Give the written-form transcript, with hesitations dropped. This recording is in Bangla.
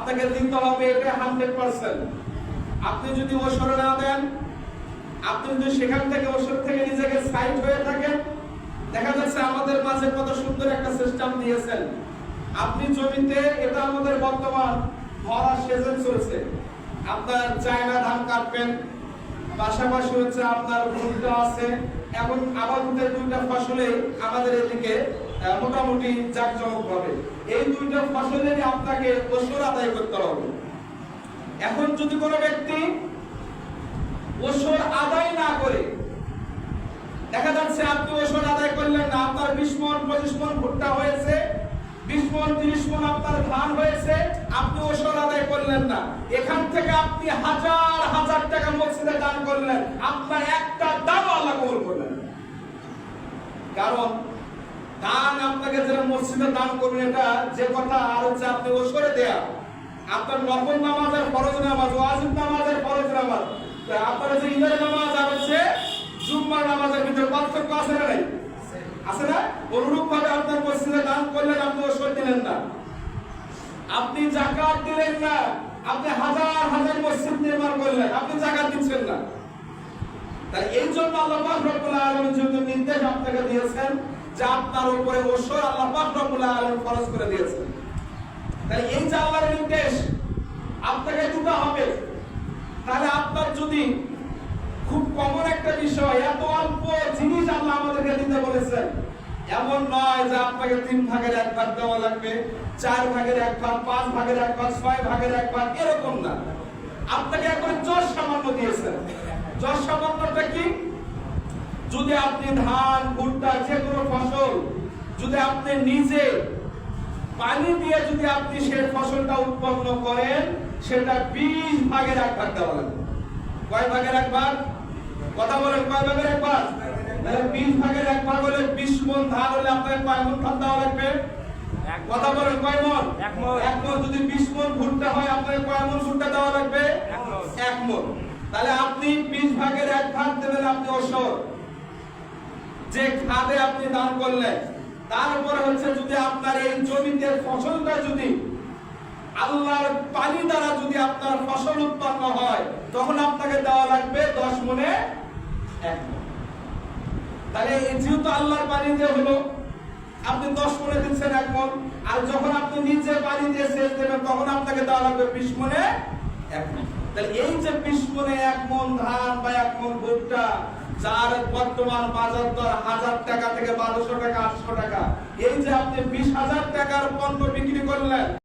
আপনাকে দিতে হবে এটা 100%। আপনি যদি ওসর না দেন, আপনি যদি সেখান থেকে ওসর থেকে নিজেকে সাইড হয়ে থাকেন, দেখা যাচ্ছে আমাদের মাঝে কত সুন্দর একটা সিস্টেম দিয়েছেন। আপনি জমিতে, এটা আমাদের বর্তমান ভরা সিজন চলছে, আপনার চায়না ধান কাটবেন, পাশাপাশি হচ্ছে আপনার ভুট্টা আছে, এখন আবাদের দুইটা ফসলে আমাদের এদিকে মোটামুটি জাঁকজমক হবে। এই দুইটা ফসলেরই আপনাকে ওসর আদায় করতে হবে। এখন যদি কোনো ব্যক্তি ওসর আদায় না করে, দেখা যাচ্ছে আপনি ওসর আদায় করলেন না, আপনার 20 মণ 25 মণ ভুট্টা হয়েছে, 20 মণ 30 মণ আপনার ধান হয়েছে, আপনি ওসর আদায় করলেন না, এখান থেকে আপনি হাজার হাজার টাকা মসজিদে দান করলেন, আপনার একটা দানও আল্লাহ কবুল করলেন। কারণ দান আপনাকে যারা মসজিদে দান করবেন, এটা যে কথা, আর হচ্ছে আপনি ওসরে দেয়া, আপনার নফল নামাজ আর ফরজ নামাজ, ওয়াজিব নামাজ আর ফরজ নামাজ, আপনার যে ঈদের নামাজ আর হচ্ছে জুম্মার নামাজের ভিতরে পার্থক্য আছে না নাই? আছে না? অনুরূপ ভাবে আপনার মসজিদে দান করলেন, আপনি ওসর দিলেন না, আপনি যাকাত দিলেন না, আপনি হাজার হাজার মসজিদ নির্মাণ করলেন, আপনি যাকাত দিচ্ছেন না। তাই এই জন্য আল্লাহ পাক রব্বুল আলামিন যেহেতু নির্দেশ আপনাকে দিয়েছেন যে আপনার উপরে ওসর আল্লাহ পাক রব্বুল আলামিন ফরজ করে দিয়েছেন, তাই এই যে আল্লাহর নির্দেশ আপনাকে দিতে হবে। তাহলে আপনার যদি খুব কমন একটা বিষয়, এত অল্প জিনিস আল্লাহ আমাদেরকে দিতে বলেছেন, এমন নয় যে আপনাকে 3 ভাগের 1 ভাগ দেওয়া লাগবে, 4 ভাগের 1 ভাগ, 5 ভাগের 1 ভাগ, 6 ভাগের 1 ভাগ, এরকম না। আপনাকে একবার যশ সামান্য দিয়েছেন। যশ সামান্যটা কি? যদি আপনি ধান, ভুট্টা, যে কোনো ফসল যদি আপনি নিজে পানি দিয়ে যদি আপনি সেই ফসলটা উৎপন্ন করেন, সেটা 20 ভাগের 1 ভাগ দেওয়া লাগবে। কয় ভাগের 1 ভাগ? কথা বলেন, কয় ভাগের 1 ভাগ? তাহলে 20 ভাগের 1 ভাগ হলে 20 মণ ধান হলে আপনাকে কয় মণ ধান দেওয়া লাগবে? কথা বলেন, কয় মণ? 1 মণ। 1 মণ। যদি 20 মণ ভুট্টা হয়, আপনাকে কয় মণ ভুট্টা দেওয়া লাগবে? 1 মণ। তাহলে আপনি 20 ভাগের 1 ভাগ দেবেন আপনি ওসর, যে খাদে আপনি দান করলেন। তারপরে হচ্ছে যদি আপনার এই জমিতে ফসলটা যদি আল্লাহর পানি দ্বারা যদি আপনার ফসল উৎপন্ন হয়, তখন আপনাকে দেওয়া লাগবে 10 মণে 1 মণ। তাহলে যেহেতু আল্লাহর পানি দিয়ে হলো, আপনি 10 মণে দিচ্ছেন 1 মণ, আর যখন আপনি নিজে পানি দিয়ে সেচ দেবেন, তখন আপনাকে দেওয়া লাগবে 20 মণে 1 মণ। তাহলে এই যে 20 মণে 1 মণ ধান বা 1 মণ ভুট্টা, যার বর্তমান বাজার দর 1000 টাকা থেকে 1200 টাকা, 800 টাকা, এই যে আপনি 20,000 টাকার পণ্য বিক্রি করলেন,